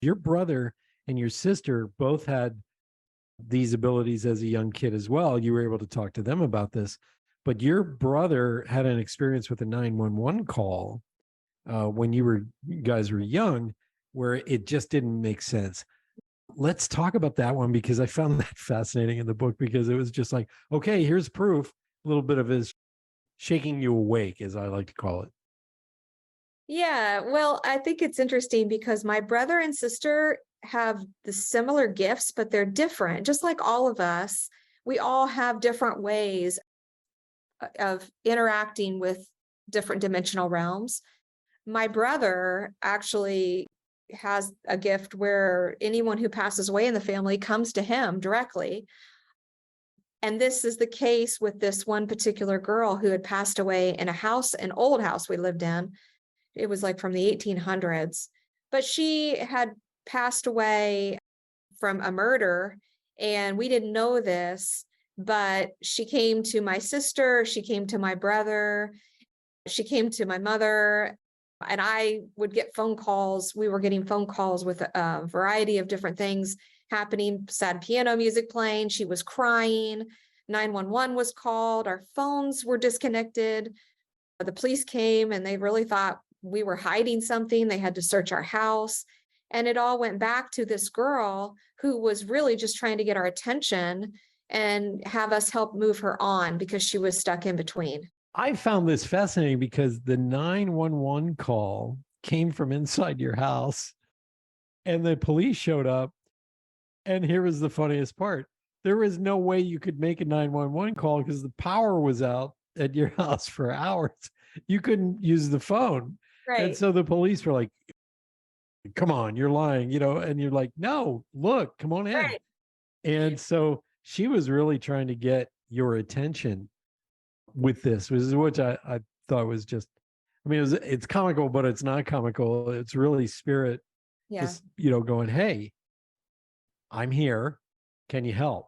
Your brother and your sister both had these abilities as a young kid as well. You were able to talk to them about this, but your brother had an experience with a 911 call when you guys were young, where it just didn't make sense. Let's talk about that one, because I found that fascinating in the book, because it was just like, okay, here's proof, a little bit of his shaking you awake, as I like to call it. Yeah, well, I think it's interesting because my brother and sister have the similar gifts, but they're different. Just like all of us, we all have different ways of interacting with different dimensional realms. My brother actually has a gift where anyone who passes away in the family comes to him directly. And this is the case with this one particular girl who had passed away in a house, an old house we lived in. It was like from the 1800s, but she had passed away from a murder, and we didn't know this, but she came to my sister, she came to my brother, she came to my mother, and I would get phone calls. We were getting phone calls with a variety of different things happening, sad piano music playing. She was crying. 911 was called. Our phones were disconnected. The police came and they really thought we were hiding something. They had to search our house. And it all went back to this girl who was really just trying to get our attention and have us help move her on because she was stuck in between. I found this fascinating because the 911 call came from inside your house and the police showed up. And here was the funniest part. There was no way you could make a 911 call because the power was out at your house for hours. You couldn't use the phone. And Right. so the police were like, come on, you're lying, and you're like, no, look, come on in. Right. And so she was really trying to get your attention with this, which I thought was just, I mean, it's comical, but it's not comical. It's really spirit, Yeah. just, going, hey, I'm here. Can you help?